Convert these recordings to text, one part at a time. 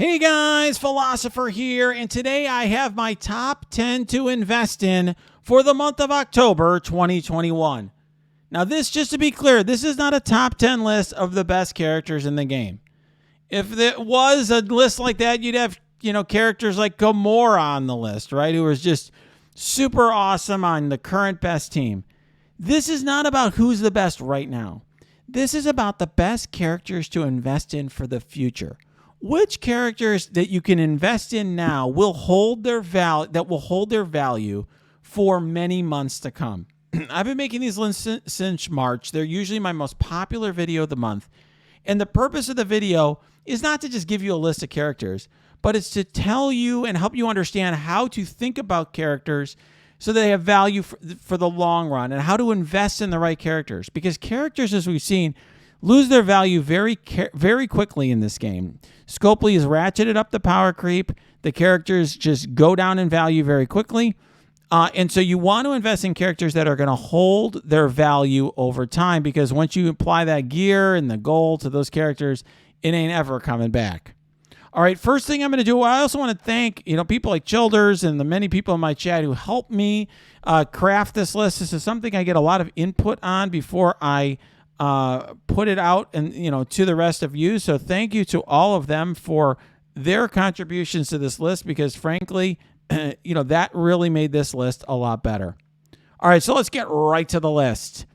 Hey guys, Philosopher here, and today I have my top 10 to invest in for the month of October 2021. Now this, just to be clear, this is not a top 10 list of the best characters in the game. If it was a list like that, you'd have, characters like Gamora on the list, right? Who was just super awesome on the current best team. This is not about who's the best right now. This is about the best characters to invest in for the future. Which characters that you can invest in now will hold their value for many months to come. I've been making these lists since March. They're usually my most popular video of the month. And the purpose of the video is not to just give you a list of characters, but it's to tell you and help you understand how to think about characters so they have value for the long run, and how to invest in the right characters. Because characters, as we've seen, lose their value very quickly in this game. Scopely has ratcheted up the power creep. The characters just go down in value very quickly. And so you want to invest in characters that are going to hold their value over time, because once you apply that gear and the gold to those characters, it ain't ever coming back. All right, first thing I'm going to do, I also want to thank people like Childers and the many people in my chat who helped me craft this list. This is something I get a lot of input on before I put it out and to the rest of you. So thank you to all of them for their contributions to this list, because frankly, that really made this list a lot better. All right, so let's get right to the list.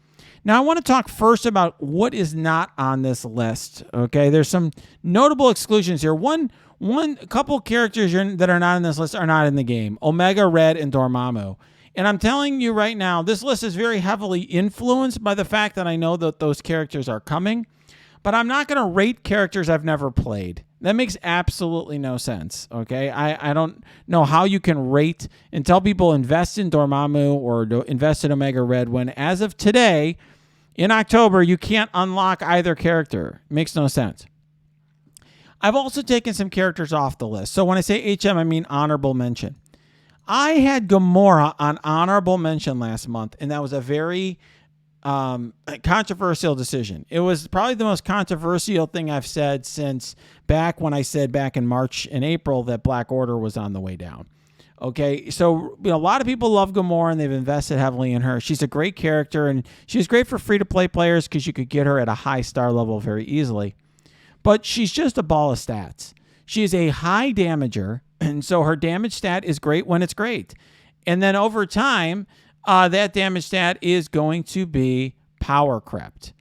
Now, I want to talk first about what is not on this list. Okay, there's some notable exclusions here. A couple characters that are not on this list are not in the game: Omega Red and Dormammu. And I'm telling you right now, this list is very heavily influenced by the fact that I know that those characters are coming, but I'm not going to rate characters I've never played. That makes absolutely no sense, okay? I don't know how you can rate and tell people invest in Dormammu or invest in Omega Red when, as of today, in October, you can't unlock either character. It makes no sense. I've also taken some characters off the list. So when I say HM, I mean honorable mention. I had Gamora on honorable mention last month, and that was a very controversial decision. It was probably the most controversial thing I've said since back when I said back in March and April that Black Order was on the way down. Okay, so a lot of people love Gamora, and they've invested heavily in her. She's a great character, and she's great for free-to-play players because you could get her at a high star level very easily. But she's just a ball of stats. She is a high damager, and so her damage stat is great when it's great. And then over time, that damage stat is going to be power crept.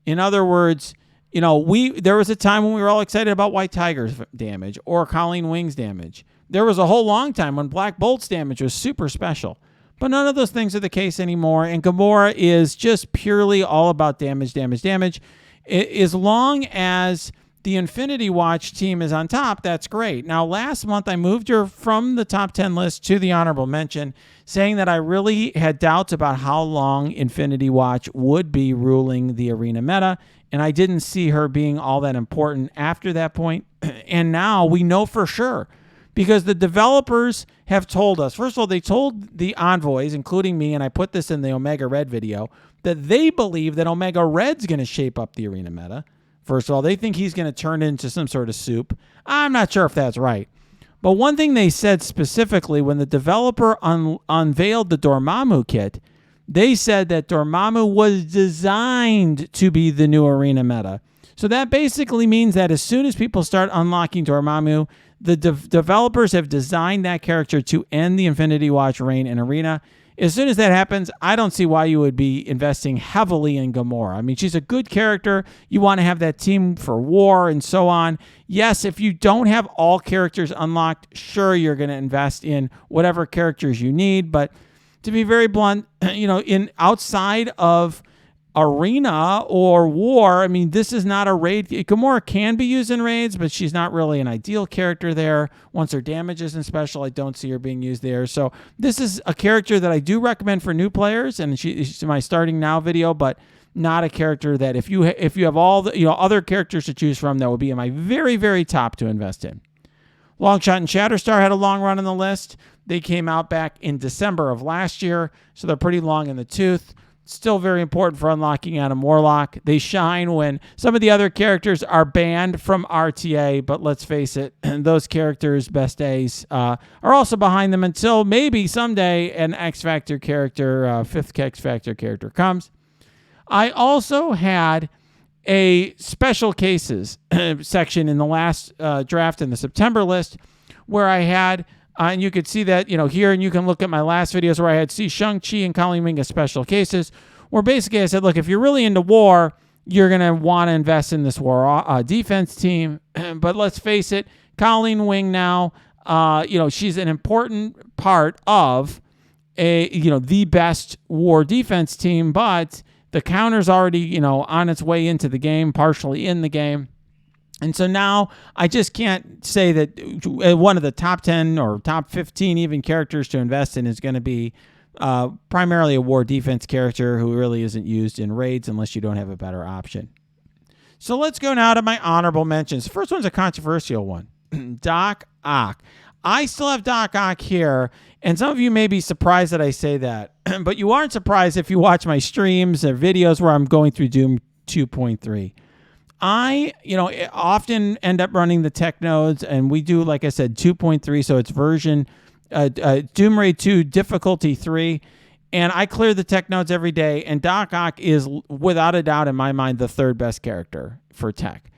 In other words, there was a time when we were all excited about White Tiger's damage or Colleen Wing's damage. There was a whole long time when Black Bolt's damage was super special. But none of those things are the case anymore, and Gamora is just purely all about damage. As long as the Infinity Watch team is on top, that's great. Now, last month, I moved her from the top 10 list to the honorable mention, saying that I really had doubts about how long Infinity Watch would be ruling the arena meta, and I didn't see her being all that important after that point. And now we know for sure, because the developers have told us. First of all, they told the envoys, including me, and I put this in the Omega Red video, that they believe that Omega Red's going to shape up the arena meta. First of all, they think he's going to turn into some sort of soup. I'm not sure if that's right. But one thing they said specifically when the developer unveiled the Dormammu kit, they said that Dormammu was designed to be the new arena meta. So that basically means that as soon as people start unlocking Dormammu, the developers have designed that character to end the Infinity Watch reign in arena. As soon as that happens, I don't see why you would be investing heavily in Gamora. I mean, she's a good character. You want to have that team for war and so on. Yes, if you don't have all characters unlocked, sure, you're going to invest in whatever characters you need. But to be very blunt, in outside of arena or war, I mean, this is not a raid. Gamora can be used in raids, but she's not really an ideal character there. Once her damage isn't special, I don't see her being used there. So this is a character that I do recommend for new players, and she's my starting now video, but not a character that if you have all the other characters to choose from, that would be in my very, very top to invest in. Longshot and Shatterstar had a long run on the list. They came out back in December of last year, so they're pretty long in the tooth. still very important for unlocking Adam Warlock. They shine when some of the other characters are banned from RTA, but let's face it, those characters' best days are also behind them until maybe someday an X Factor character, fifth X Factor character comes. I also had a special cases section in the last draft in the September list where I had, and you could see that, here, and you can look at my last videos where I had ShangChi and Colleen Wing as special cases, where basically I said, look, if you're really into war, you're going to want to invest in this war defense team. But let's face it, Colleen Wing now, she's an important part of the best war defense team, but the counter's already, on its way into the game, partially in the game. And so now I just can't say that one of the top 10 or top 15 even characters to invest in is going to be primarily a war defense character who really isn't used in raids unless you don't have a better option. So let's go now to my honorable mentions. The first one's a controversial one. Doc Ock. I still have Doc Ock here, and some of you may be surprised that I say that, but you aren't surprised if you watch my streams or videos where I'm going through Doom 2.3. I often end up running the tech nodes, and we do, like I said, 2.3, so it's version Doom Raid 2 difficulty 3, and I clear the tech nodes every day, and Doc Ock is, without a doubt in my mind, the third best character for tech,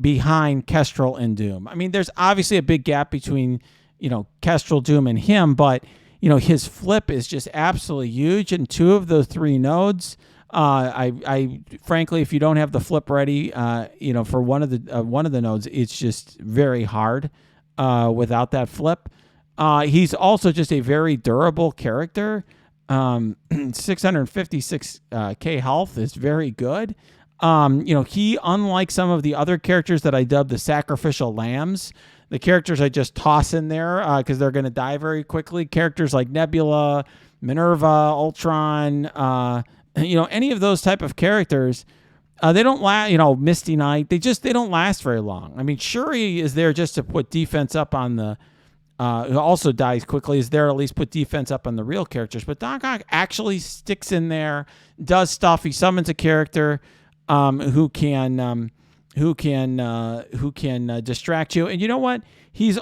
behind Kestrel and Doom. I mean, there's obviously a big gap between, Kestrel, Doom, and him, but, his flip is just absolutely huge in 2 of those 3 nodes. I frankly, if you don't have the flip ready, for one of the nodes, it's just very hard without that flip. He's also just a very durable character. 656k health is very good. He, unlike some of the other characters that I dubbed the sacrificial lambs, the characters I just toss in there because they're going to die very quickly. Characters like Nebula, Minerva, Ultron, any of those type of characters, they don't last, Misty Knight, they don't last very long. I mean, Shuri is there just to put defense up on the, who also dies quickly, is there to at least put defense up on the real characters. But Doc Ock actually sticks in there, does stuff. He summons a character who can distract you. And you know what? He's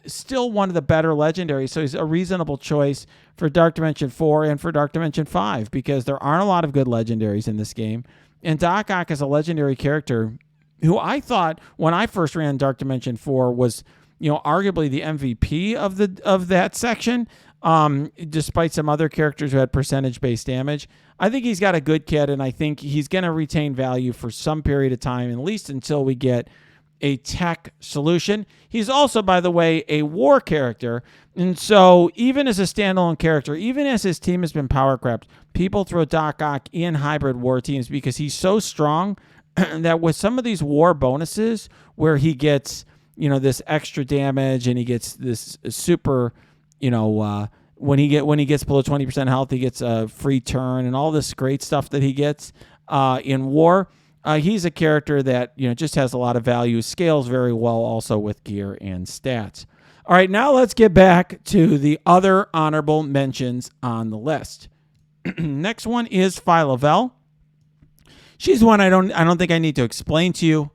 still one of the better legendaries, so he's a reasonable choice for Dark Dimension 4 and for Dark Dimension 5 because there aren't a lot of good legendaries in this game. And Doc Ock is a legendary character who I thought when I first ran Dark Dimension 4 was, arguably the MVP of that section, despite some other characters who had percentage-based damage. I think he's got a good kit, and I think he's going to retain value for some period of time, at least until we get a tech solution. He's also, by the way, a war character, and so even as a standalone character, even as his team has been power crept, people throw Doc Ock in hybrid war teams because he's so strong that with some of these war bonuses where he gets, this extra damage and he gets this super, when he gets below 20% health, he gets a free turn and all this great stuff that he gets in war. He's a character that, just has a lot of value, scales very well also with gear and stats. All right, now let's get back to the other honorable mentions on the list. Next one is Phyla-Vell. She's one I don't think I need to explain to you.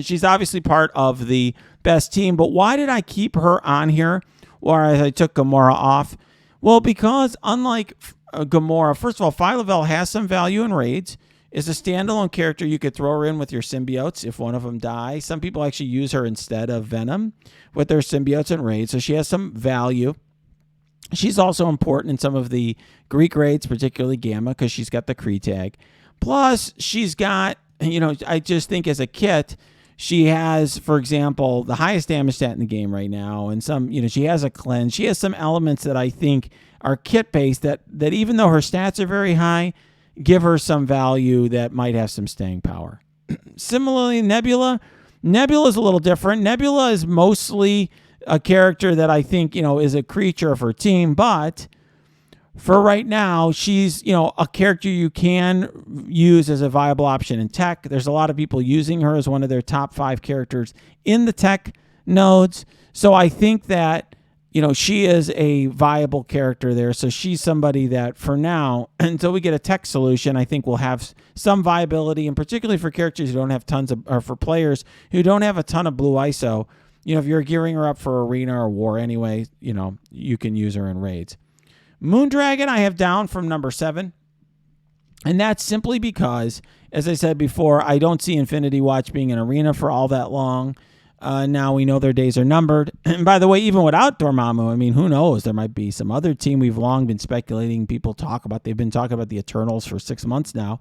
She's obviously part of the best team, but why did I keep her on here whereas I took Gamora off? Well, because unlike Gamora, first of all, Phyla-Vell has some value in raids. Is a standalone character. You could throw her in with your symbiotes if one of them die. Some people actually use her instead of Venom with their symbiotes and raids, so she has some value. She's also important in some of the Greek raids, particularly Gamma, because she's got the Kree tag. Plus, she's got, I just think as a kit, she has, for example, the highest damage stat in the game right now, and some, she has a cleanse. She has some elements that I think are kit-based that even though her stats are very high, give her some value that might have some staying power. Similarly, Nebula is a little different. Nebula is mostly a character that I think, is a creature of her team, but for right now, she's, a character you can use as a viable option in tech. There's a lot of people using her as one of their top 5 characters in the tech nodes. So I think that she is a viable character there. So she's somebody that for now, until we get a tech solution, I think will have some viability, and particularly for characters who don't have or for players who don't have a ton of blue ISO. If you're gearing her up for arena or war anyway, you can use her in raids. Moondragon I have down from number 7. And that's simply because, as I said before, I don't see Infinity Watch being an arena for all that long. Now we know their days are numbered. And by the way, even without Dormammu, who knows? There might be some other team we've long been speculating. They've been talking about the Eternals for 6 months now.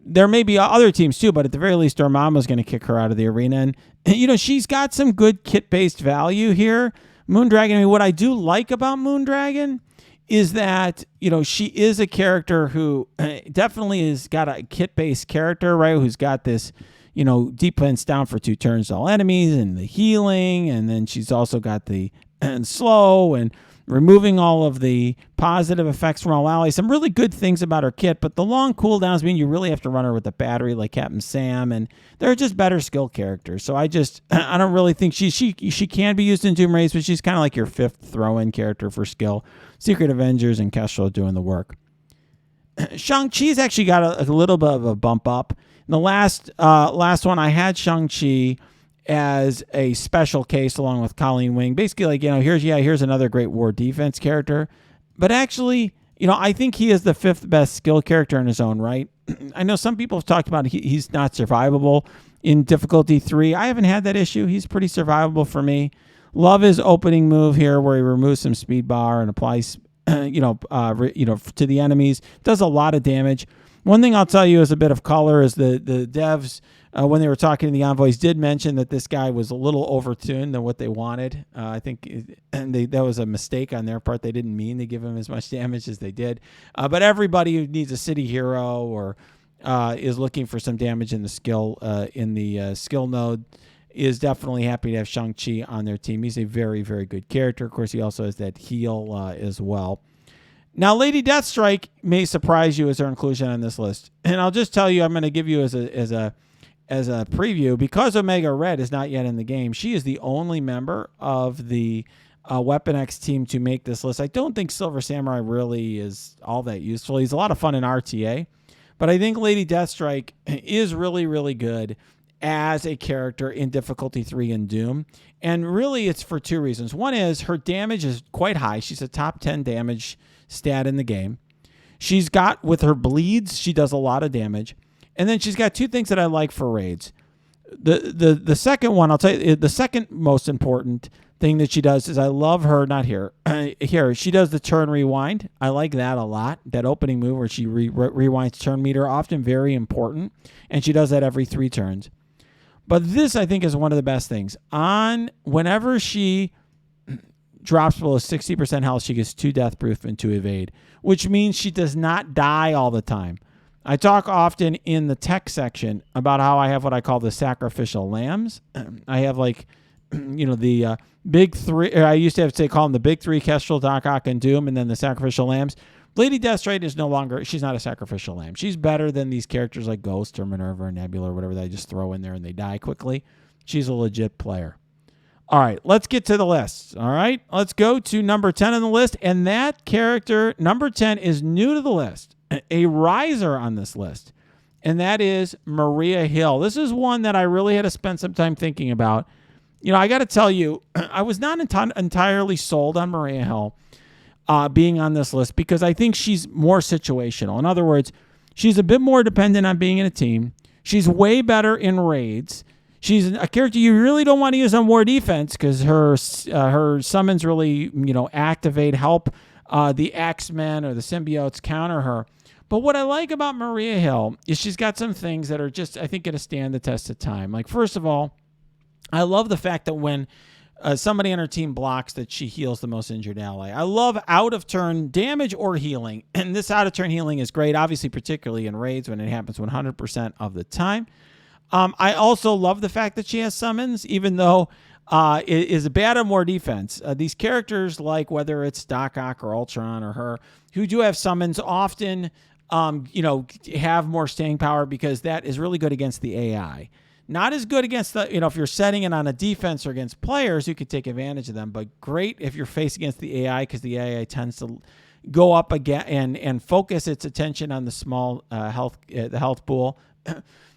There may be other teams too, but at the very least, Dormammu is going to kick her out of the arena. And, she's got some good kit-based value here. Moondragon, what I do like about Moondragon is that, she is a character who definitely has got a kit-based character, right? Who's got this, defense down for 2 turns to all enemies and the healing. And then she's also got the slow and removing all of the positive effects from all allies. Some really good things about her kit, but the long cooldowns mean you really have to run her with a battery like Captain Sam, and they're just better skill characters. So I don't really think she can be used in Doom Raids, but she's kind of like your 5th throw-in character for skill. Secret Avengers and Kestrel doing the work. Shang-Chi's actually got a little bit of a bump up. In the last one, I had Shang-Chi as a special case along with Colleen Wing. Basically, here's another great war defense character. But actually, I think he is the 5th best skill character in his own right. I know some people have talked about he's not survivable in difficulty 3. I haven't had that issue. He's pretty survivable for me. Love his opening move here where he removes some speed bar and applies, to the enemies. Does a lot of damage. One thing I'll tell you as a bit of color is the devs, when they were talking to the envoys, did mention that this guy was a little overtuned than what they wanted. I think that was a mistake on their part. They didn't mean to give him as much damage as they did. But everybody who needs a city hero or is looking for some damage in the skill node is definitely happy to have Shang-Chi on their team. He's a very, very good character. Of course, he also has that heal as well. Now, Lady Deathstrike may surprise you as her inclusion on this list. And I'll just tell you, I'm going to give you as a preview, because Omega Red is not yet in the game, she is the only member of the Weapon X team to make this list. I don't think Silver Samurai really is all that useful. He's a lot of fun in RTA, but I think Lady Deathstrike is really, really good as a character in difficulty 3 in Doom. And really it's for 2 reasons. One is her damage is quite high. She's a top 10 damage stat in the game. She's got, with her bleeds, she does a lot of damage. And then she's got 2 things that I like for raids. The second one, I'll tell you, the second most important thing that she does is I love her, not here, here, she does the turn rewind. I like that a lot. That opening move where she rewinds turn meter, often very important. And she does that every 3 turns. But this, I think, is one of the best things. Whenever she drops below 60% health, she gets 2 death proof and 2 evade, which means she does not die all the time. I talk often in the tech section about how I have what I call the sacrificial lambs. I have the big 3. I used to have to call them the big 3: Kestrel, Doc Ock, and Doom, and then the sacrificial lambs. Lady Deathstrike is no longer, she's not a sacrificial lamb. She's better than these characters like Ghost or Minerva or Nebula or whatever that I just throw in there and they die quickly. She's a legit player. All right, let's get to the list. All right, let's go to number 10 on the list. And that character, number 10, is new to the list, a riser on this list. And that is Maria Hill. This is one that I really had to spend some time thinking about. I got to tell you, I was not entirely sold on Maria Hill being on this list because I think she's more situational. In other words, she's a bit more dependent on being in a team. She's way better in raids. She's a character you really don't want to use on war defense because her summons really, activate, help the X-Men or the symbiotes counter her. But what I like about Maria Hill is she's got some things that are just, I think, going to stand the test of time. Like, first of all, I love the fact that when somebody on her team blocks, that she heals the most injured ally. I love out-of-turn damage or healing. And this out-of-turn healing is great, obviously, particularly in raids when it happens 100% of the time. I also love the fact that she has summons, even though it is bad on more defense. These characters, like whether it's Doc Ock or Ultron or her, who do have summons, often have more staying power because that is really good against the AI. Not as good against the, if you're setting it on a defense or against players, you could take advantage of them. But great if you're faced against the AI, because the AI tends to go up again and focus its attention on the small the health pool.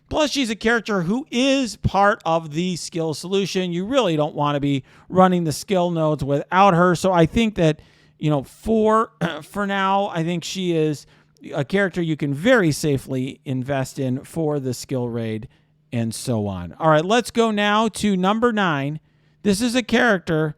Plus, she's a character who is part of the skill solution. You really don't want to be running the skill nodes without her. So I think that, for now, I think she is a character you can very safely invest in for the skill raid and so on. All right, let's go now to number 9. This is a character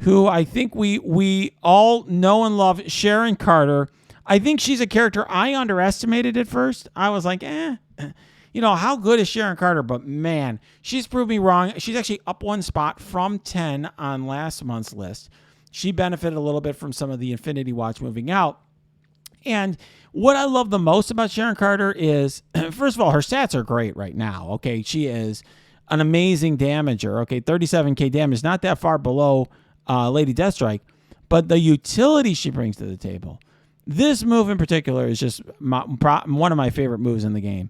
who I think we all know and love, Sharon Carter. I think she's a character I underestimated at first. I was like, how good is Sharon Carter? But man, she's proved me wrong. She's actually up 1 spot from 10 on last month's list. She benefited a little bit from some of the Infinity Watch moving out. And what I love the most about Sharon Carter is, first of all, her stats are great right now. Okay, she is an amazing damager. Okay, 37k damage, not that far below Lady Deathstrike, but the utility she brings to the table. This move in particular is just one of my favorite moves in the game.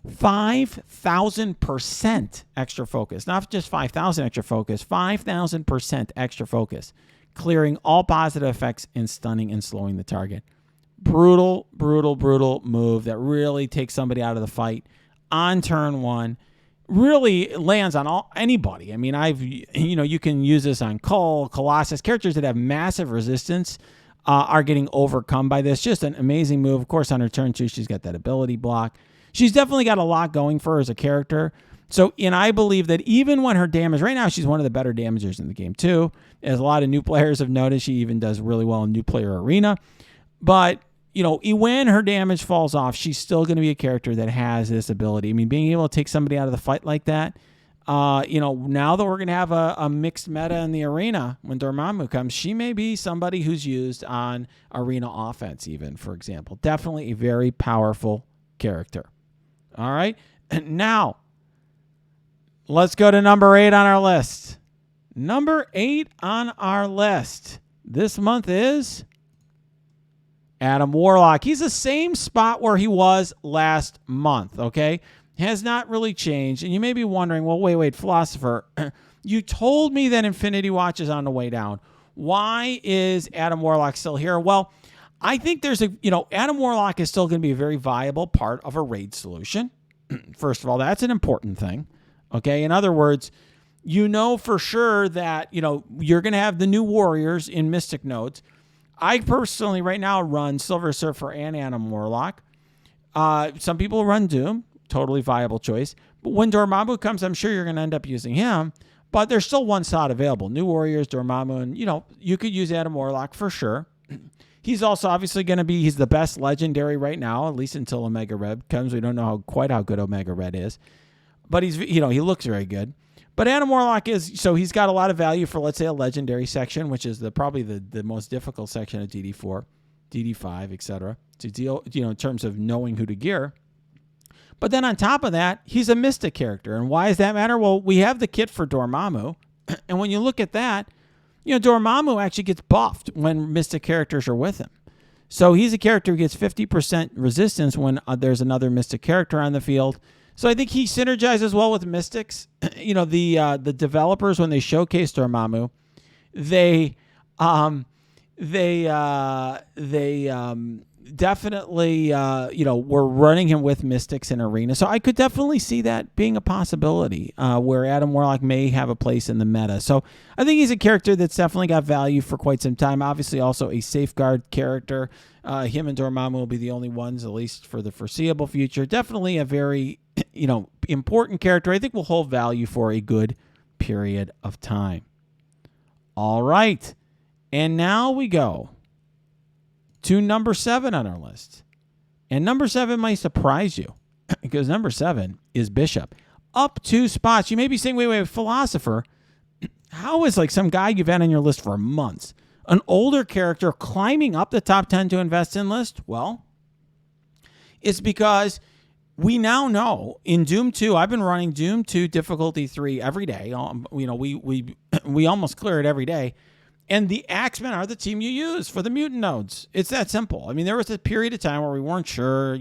5,000% extra focus, not just 5,000 extra focus, 5,000% extra focus, clearing all positive effects and stunning and slowing the target. Brutal, brutal, brutal move that really takes somebody out of the fight on turn 1. Really lands on anybody. I mean, you can use this on Cull, Colossus. Characters that have massive resistance are getting overcome by this. Just an amazing move. Of course, on her turn 2, she's got that ability block. She's definitely got a lot going for her as a character. So, and I believe that even when her damage, right now, she's one of the better damagers in the game too. As a lot of new players have noticed, she even does really well in new player arena. But when her damage falls off, she's still going to be a character that has this ability. I mean, being able to take somebody out of the fight like that, now that we're going to have a mixed meta in the arena when Dormammu comes, she may be somebody who's used on arena offense even, for example. Definitely a very powerful character. All right. And now, let's go to number 8 on our list. Number 8 on our list this month is Adam Warlock. He's the same spot where he was last month, okay? Has not really changed. And you may be wondering, well, wait, Philosopher, you told me that Infinity Watch is on the way down. Why is Adam Warlock still here? Well, I think there's Adam Warlock is still going to be a very viable part of a raid solution. First of all, that's an important thing, okay? In other words, for sure that, you're going to have the new warriors in Mystic nodes. I personally right now run Silver Surfer and Adam Warlock. Some people run Doom, totally viable choice. But when Dormammu comes, I'm sure you're going to end up using him. But there's still one slot available. New Warriors, Dormammu, and you could use Adam Warlock for sure. He's also obviously going to be, he's the best legendary right now, at least until Omega Red comes. We don't know quite how good Omega Red is. But he's, he looks very good. But Adam Warlock he's got a lot of value for, let's say, a legendary section, which is probably the most difficult section of DD4, DD5, etc. to deal, in terms of knowing who to gear. But then on top of that, he's a Mystic character. And why does that matter? Well, we have the kit for Dormammu. And when you look at that, Dormammu actually gets buffed when Mystic characters are with him. So he's a character who gets 50% resistance when there's another Mystic character on the field. So I think he synergizes well with Mystics. The developers, when they showcase Dormammu, they definitely were running him with Mystics in Arena. So I could definitely see that being a possibility where Adam Warlock may have a place in the meta. So I think he's a character that's definitely got value for quite some time. Obviously also a safeguard character. Him and Dormammu will be the only ones, at least for the foreseeable future. Definitely a very important character. I think will hold value for a good period of time. All right. And now we go to number 7 on our list. And number 7 might surprise you because number 7 is Bishop. Up 2 spots. You may be saying, wait, Philosopher, how is some guy you've had on your list for months, an older character climbing up the top 10 to invest in list? Well, it's because we now know in Doom 2, I've been running Doom 2 difficulty 3 every day. We almost clear it every day. And the Axemen are the team you use for the mutant nodes. It's that simple. I mean, there was a period of time where we weren't sure,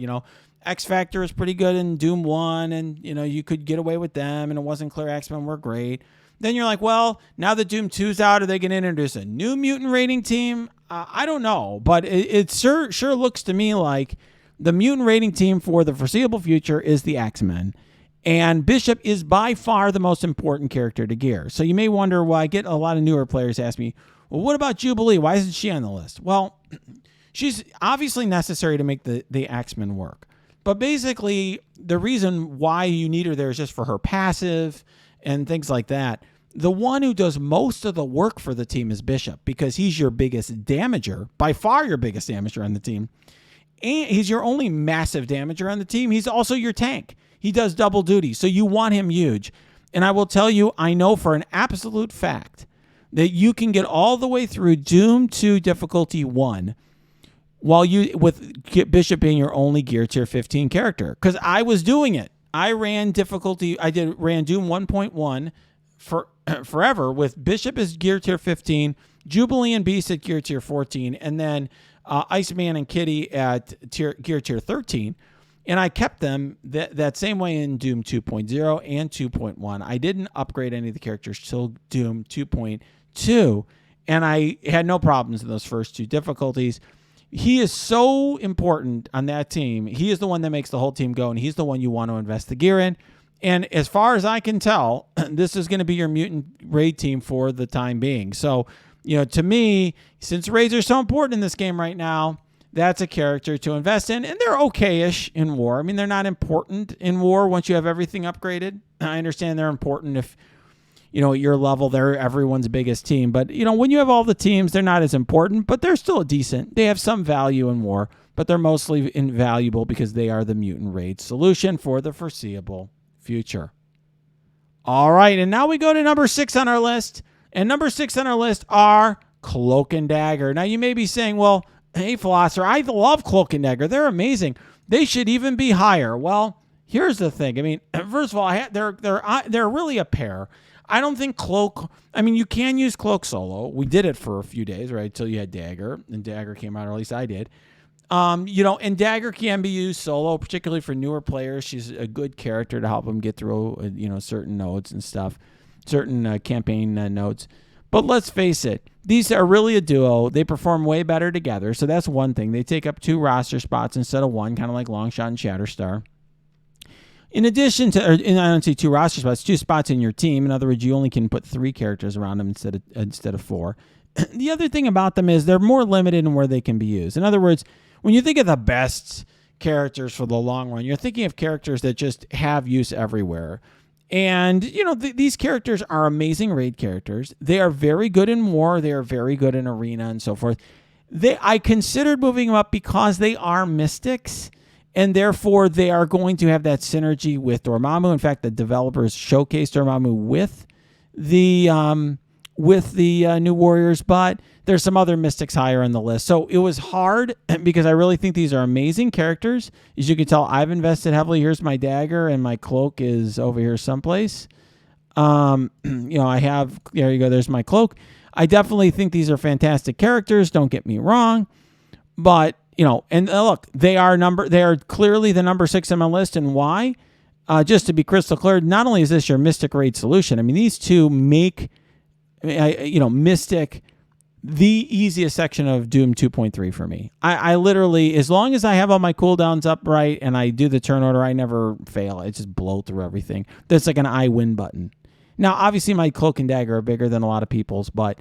X Factor is pretty good in Doom 1, and, you could get away with them, and it wasn't clear X-Men were great. Then you're like, well, now that Doom 2's out, are they going to introduce a new mutant rating team? I don't know, but it sure looks to me like the mutant rating team for the foreseeable future is the X-Men. And Bishop is by far the most important character to gear. So you may wonder why I get a lot of newer players ask me, well, what about Jubilee? Why isn't she on the list? Well, she's obviously necessary to make the X-Men work. But basically, the reason why you need her there is just for her passive and things like that. The one who does most of the work for the team is Bishop, because he's your biggest damager, by far your biggest damager on the team. And he's your only massive damager on the team. He's also your tank. He does double duty, so you want him huge. And I will tell you, I know for an absolute fact that you can get all the way through Doom 2 difficulty 1 with Bishop being your only gear tier 15 character. Because I was doing it. I ran Doom 1.1 forever with Bishop as gear tier 15, Jubilee and Beast at gear tier 14, and then Iceman and Kitty at gear tier 13. And I kept them that same way in Doom 2.0 and 2.1. I didn't upgrade any of the characters till Doom 2.2, and I had no problems in those first two difficulties. He is so important on that team. He is the one that makes the whole team go, and he's the one you want to invest the gear in. And as far as I can tell, this is going to be your mutant raid team for the time being. So, to me, since raids are so important in this game right now, that's a character to invest in. And they're okay-ish in war. I mean, they're not important in war once you have everything upgraded. I understand they're important if, at your level, they're everyone's biggest team. But, when you have all the teams, they're not as important, but they're still decent. They have some value in war, but they're mostly invaluable because they are the mutant raid solution for the foreseeable future. All right, and now we go to number 6 on our list. And number 6 on our list are Cloak and Dagger. Now, you may be saying, well, hey, Philosopher, I love Cloak and Dagger. They're amazing. They should even be higher. Well, here's the thing. I mean, first of all, they're really a pair. I don't think Cloak... I mean, you can use Cloak solo. We did it for a few days, right, until you had Dagger, and Dagger came out, or at least I did. And Dagger can be used solo, particularly for newer players. She's a good character to help them get through, certain nodes and stuff, certain campaign nodes. But let's face it, these are really a duo. They perform way better together, so that's one thing. They take up 2 roster spots instead of 1, kind of like Longshot and Shatterstar. In addition to, I don't say 2 roster spots, 2 spots in your team. In other words, you only can put 3 characters around them instead of 4. The other thing about them is they're more limited in where they can be used. In other words, when you think of the best characters for the long run, you're thinking of characters that just have use everywhere. And, these characters are amazing raid characters. They are very good in war. They are very good in arena and so forth. I considered moving them up because they are mystics, and therefore they are going to have that synergy with Dormammu. In fact, the developers showcased Dormammu with the New Warriors, but there's some other mystics higher on the list. So it was hard because I really think these are amazing characters. As you can tell, I've invested heavily. Here's my dagger, and my cloak is over here someplace. There you go. There's my cloak. I definitely think these are fantastic characters. Don't get me wrong, but and look, they are clearly the number 6 on my list, and why? Just to be crystal clear, not only is this your Mystic Raid solution. I mean, these two make Mystic the easiest section of Doom 2.3 for me. I literally, as long as I have all my cooldowns up right and I do the turn order, I never fail. I just blow through everything. There's like an I win button. Now, obviously, my Cloak and Dagger are bigger than a lot of people's, but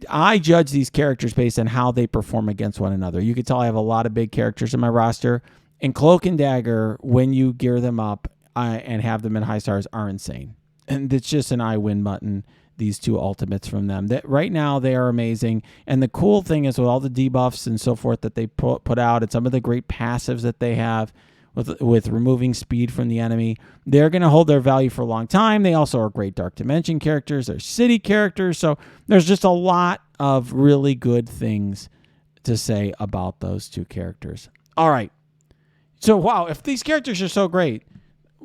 I judge these characters based on how they perform against one another. You can tell I have a lot of big characters in my roster, and Cloak and Dagger, when you gear them up and have them in high stars, are insane. And it's just an I win button. These 2 ultimates from them. That right now they are amazing. And the cool thing is with all the debuffs and so forth that they put out, and some of the great passives that they have with removing speed from the enemy, they're going to hold their value for a long time. They also are great Dark Dimension characters. They're city characters. So there's just a lot of really good things to say about those 2 characters. All right. So, wow, if these characters are so great,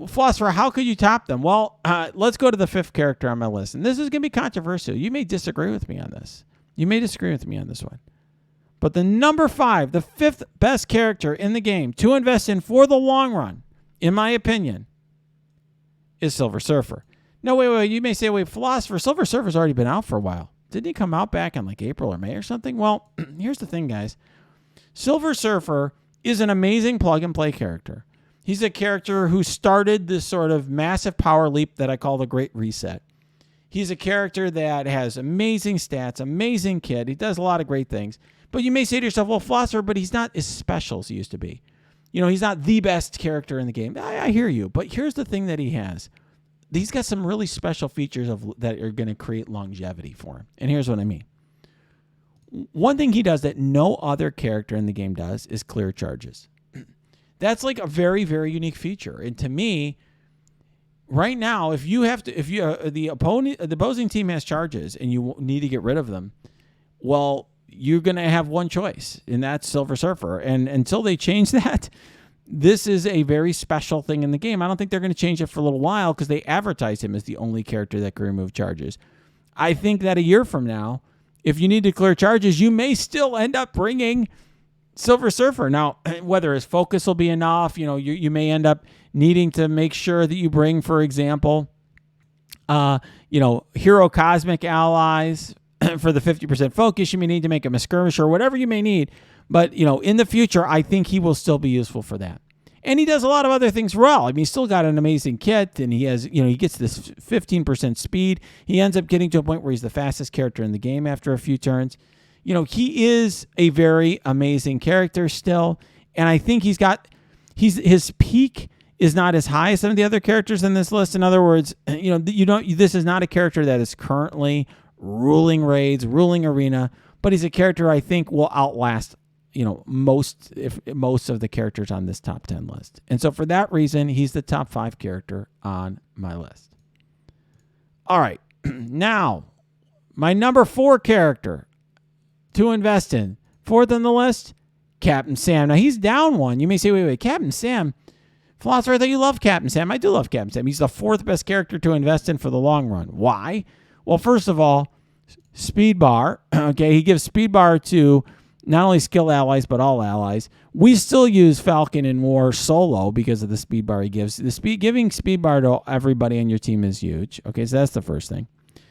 Philosopher, how could you top them? Well, let's go to the 5th character on my list. And this is going to be controversial. You may disagree with me on this. You may disagree with me on this one. But the number 5, the 5th best character in the game to invest in for the long run, in my opinion, is Silver Surfer. No, wait. You may say, wait, Philosopher, Silver Surfer's already been out for a while. Didn't he come out back in like April or May or something? Well, here's the thing, guys. Silver Surfer is an amazing plug-and-play character. He's a character who started this sort of massive power leap that I call the Great Reset. He's a character that has amazing stats, amazing kit. He does a lot of great things. But you may say to yourself, well, Philosopher, but he's not as special as he used to be. He's not the best character in the game. I hear you. But here's the thing that he has. He's got some really special features that are going to create longevity for him. And here's what I mean. One thing he does that no other character in the game does is clear charges. That's like a very, very unique feature. And to me, right now, if the opposing team has charges and you need to get rid of them, well, you're going to have one choice, and that's Silver Surfer. And until they change that, this is a very special thing in the game. I don't think they're going to change it for a little while because they advertise him as the only character that can remove charges. I think that a year from now, if you need to clear charges, you may still end up bringing Silver Surfer. Now, whether his focus will be enough, you may end up needing to make sure that you bring, for example, hero cosmic allies for the 50% focus. You may need to make him a skirmisher or whatever you may need. But, in the future, I think he will still be useful for that. And he does a lot of other things well. I mean, he's still got an amazing kit, and he has, he gets this 15% speed. He ends up getting to a point where he's the fastest character in the game after a few turns. He is a very amazing character still. And I think his peak is not as high as some of the other characters in this list. In other words, this is not a character that is currently ruling raids, ruling arena, but he's a character I think will outlast most of the characters on this top 10 list. And so for that reason, he's the top 5 character on my list. All right. Now, my number 4 character to invest in, 4th on the list, Captain Sam. Now, he's down 1. You may say, wait, Captain Sam? Philosopher, I thought you love Captain Sam. I do love Captain Sam. He's the 4th best character to invest in for the long run. Why? Well, first of all, speed bar. Okay, he gives speed bar to not only skilled allies, but all allies. We still use Falcon in war solo because of the speed bar he gives. Giving speed bar to everybody on your team is huge. Okay, so that's the first thing.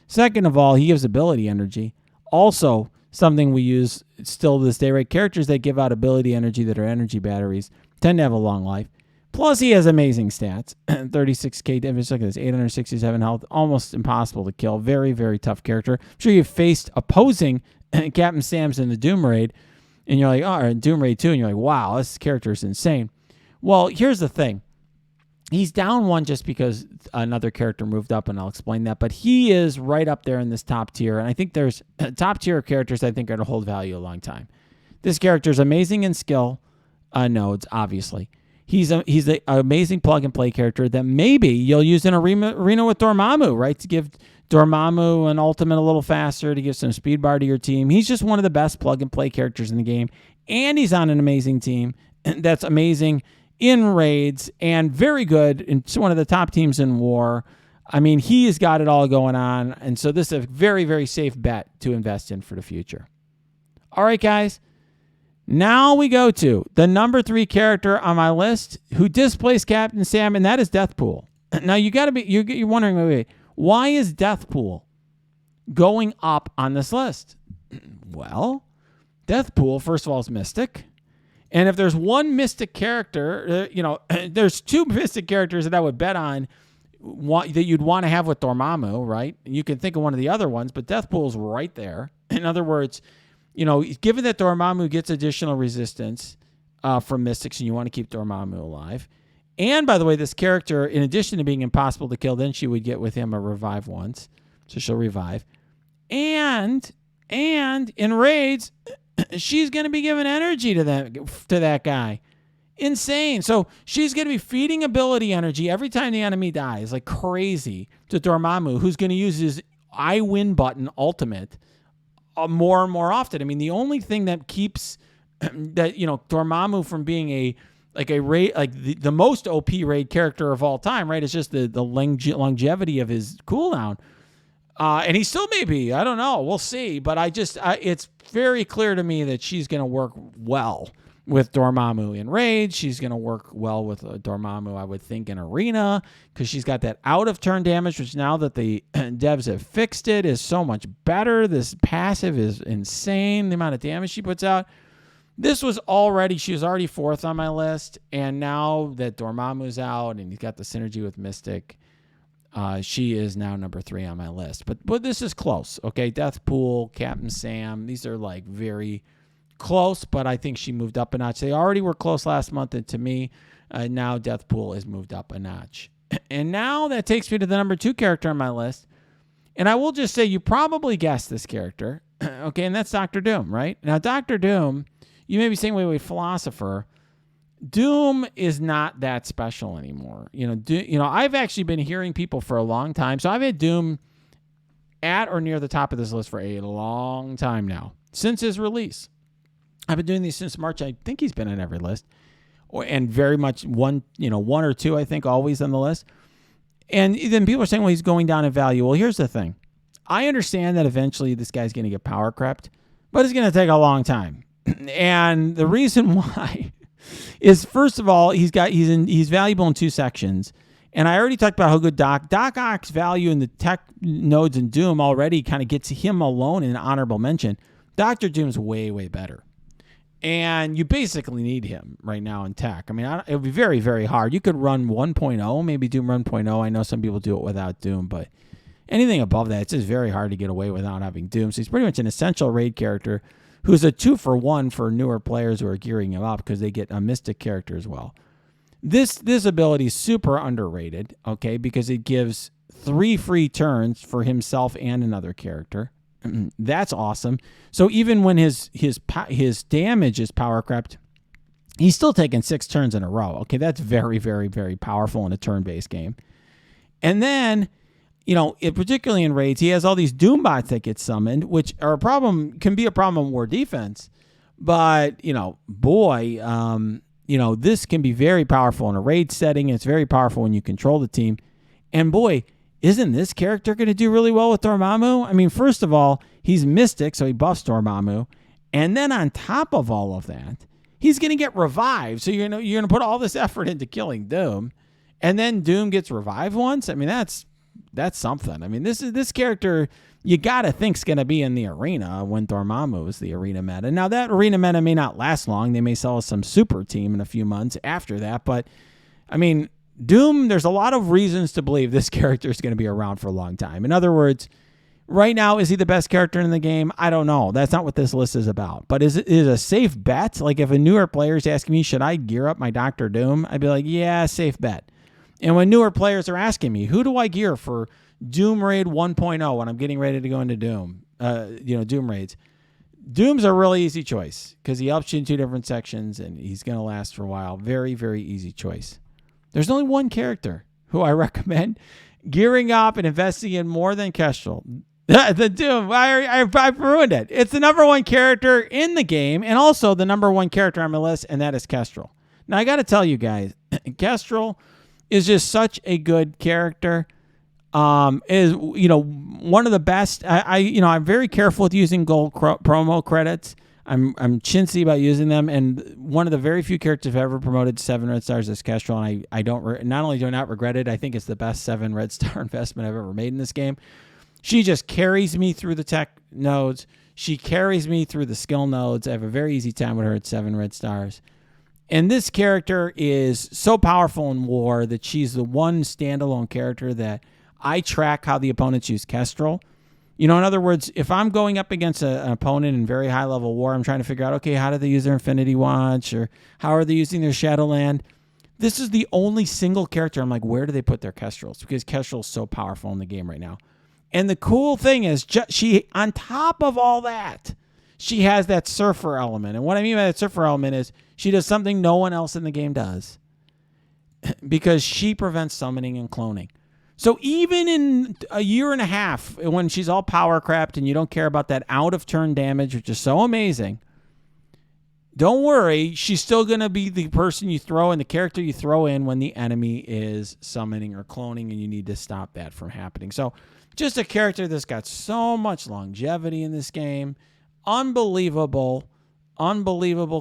Second of all, he gives ability energy. Also, something we use still to this day, right? Characters that give out ability energy that are energy batteries tend to have a long life. Plus, he has amazing stats. 36k damage, look at this, 867 health, almost impossible to kill. Very, very tough character. I'm sure you've faced opposing Captain Sam's in the Doom Raid, and you're like, or Doom Raid 2, and you're like, wow, this character is insane. Well, here's the thing. He's down 1 just because another character moved up, and I'll explain that. But he is right up there in this top tier, and I think there's top tier characters I think are going to hold value a long time. This character is amazing in skill nodes, obviously. He's an amazing plug-and-play character that maybe you'll use in arena with Dormammu, right, to give Dormammu an ultimate a little faster, to give some speed bar to your team. He's just one of the best plug-and-play characters in the game, and he's on an amazing team that's amazing in raids and very good. It's one of the top teams in war. I mean, he has got it all going on, and so this is a very, very safe bet to invest in for the future. All right, guys. Now we go to the number 3 character on my list who displaced Captain Sam, and that is Deathpool. Now you're wondering, wait, why is Deathpool going up on this list? Well, Deathpool, first of all, is Mystic. And if there's one Mystic character, there's 2 Mystic characters that I would bet on that you'd want to have with Dormammu, right? You can think of one of the other ones, but Deathpool's right there. In other words, given that Dormammu gets additional resistance from Mystics, and you want to keep Dormammu alive. And, by the way, this character, in addition to being impossible to kill, then she would get with him a revive once. So she'll revive. And in raids, she's going to be giving energy to that guy. Insane. So she's going to be feeding ability energy every time the enemy dies, like crazy, to Dormammu, who's going to use his I win button ultimate more and more often. I mean, the only thing that keeps Dormammu from being the most OP raid character of all time, right? It's just the longevity of his cooldown. And he still may be. I don't know. We'll see. But it's very clear to me that she's going to work well with Dormammu in Rage. She's going to work well with Dormammu, I would think, in Arena, because she's got that out-of-turn damage, which now that the devs have fixed it is so much better. This passive is insane, the amount of damage she puts out. She was already 4th on my list, and now that Dormammu's out and he's got the synergy with Mystic, she is now number 3 on my list. But this is close, okay? Deathpool, Captain Sam, these are like very close, but I think she moved up a notch. They already were close last month, and to me, now Deathpool has moved up a notch. And now that takes me to the number 2 character on my list. And I will just say, you probably guessed this character, okay? And that's Dr. Doom, right? Now, Dr. Doom, you may be saying, wait, Philosopher. Doom is not that special anymore. I've actually been hearing people for a long time. So I've had Doom at or near the top of this list for a long time now, since his release. I've been doing these since March. I think he's been on every list, and very much one or two, I think, always on the list. And then people are saying, well, he's going down in value. Well, here's the thing. I understand that eventually this guy's going to get power crept, but it's going to take a long time. And the reason why is, first of all, he's valuable in 2 sections. And I already talked about how good Doc Ock's value in the tech nodes in Doom already kind of gets him alone in an honorable mention. Dr. Doom's way, way better. And you basically need him right now in tech. I mean, it would be very, very hard. You could run 1.0, maybe Doom 1.0. I know some people do it without Doom, but anything above that, it's just very hard to get away without having Doom. So he's pretty much an essential raid character who's a 2-for-1 for newer players who are gearing him up because they get a Mystic character as well. This ability is super underrated, okay, because it gives 3 free turns for himself and another character. That's awesome. So even when his damage is power crept, he's still taking 6 turns in a row. Okay, that's very, very, very powerful in a turn-based game. And then, particularly in raids, he has all these Doombots that get summoned, which are can be a problem in war defense. But, this can be very powerful in a raid setting. It's very powerful when you control the team. And boy, isn't this character going to do really well with Dormammu? I mean, first of all, he's Mystic, so he buffs Dormammu. And then on top of all of that, he's going to get revived. So you're going to put all this effort into killing Doom. And then Doom gets revived once? I mean, that's something. I mean, this character you got to think's going to be in the arena when Dormammu is the arena meta. Now, that arena meta may not last long. They may sell us some super team in a few months after that. But, I mean, Doom, there's a lot of reasons to believe this character is going to be around for a long time. In other words, right now, is he the best character in the game? I don't know. That's not what this list is about. But is it a safe bet? Like, if a newer player is asking me, should I gear up my Dr. Doom? I'd be like, yeah, safe bet. And when newer players are asking me, who do I gear for Doom Raid 1.0 when I'm getting ready to go into Doom, Doom raids, Doom's a really easy choice because he helps you in 2 different sections and he's going to last for a while. Very, very easy choice. There's only one character who I recommend gearing up and investing in more than Kestrel. The Doom, I've ruined it. It's the number 1 character in the game and also the number 1 character on my list, and that is Kestrel. Now, I got to tell you guys, Kestrel is just such a good character. Is one of the best. I'm very careful with using gold promo credits. I'm chintzy about using them, and one of the very few characters I've ever promoted 7 red stars is Kestrel, and I don't not only do I not regret it, I think it's the best 7 red star investment I've ever made in this game. She just carries me through the tech nodes. She carries me through the skill nodes. I have a very easy time with her at 7 red stars. And this character is so powerful in war that she's the one standalone character that I track how the opponents use Kestrel. In other words, if I'm going up against an opponent in very high-level war, I'm trying to figure out, okay, how do they use their Infinity Watch, or how are they using their Shadowland? This is the only single character I'm like, where do they put their Kestrels? Because Kestrel is so powerful in the game right now. And the cool thing is, she, on top of all that, she has that Surfer element. And what I mean by that Surfer element is she does something no one else in the game does because she prevents summoning and cloning. So even in a year and a half, when she's all power crapped and you don't care about that out-of-turn damage, which is so amazing, don't worry, she's still going to be the person you throw in, the character you throw in when the enemy is summoning or cloning, and you need to stop that from happening. So just a character that's got so much longevity in this game. Unbelievable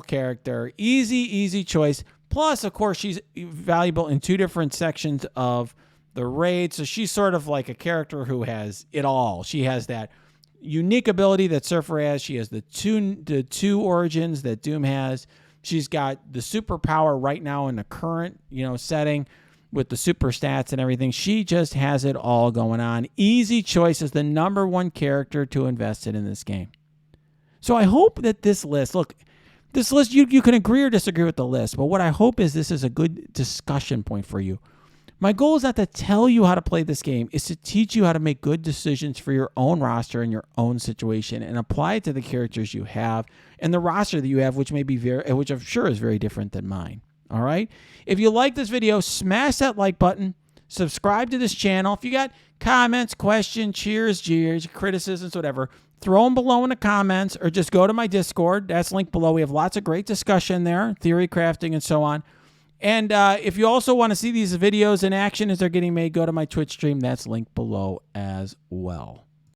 character. Easy choice. Plus, of course, she's valuable in 2 different sections of the raid. So she's sort of like a character who has it all. She has that unique ability that Surfer has. She has the two origins that Doom has. She's got the superpower right now in the current, setting with the super stats and everything. She just has it all going on. Easy choice is the #1 character to invest in this game. So I hope that this list, you can agree or disagree with the list, but what I hope is this is a good discussion point for you. My goal is not to tell you how to play this game. It's to teach you how to make good decisions for your own roster and your own situation and apply it to the characters you have and the roster that you have, which I'm sure is very different than mine. All right? If you like this video, smash that like button. Subscribe to this channel. If you got comments, questions, cheers, jeers, criticisms, whatever, throw them below in the comments or just go to my Discord. That's linked below. We have lots of great discussion there, theory crafting and so on. And if you also want to see these videos in action as they're getting made, go to my Twitch stream. That's linked below as well.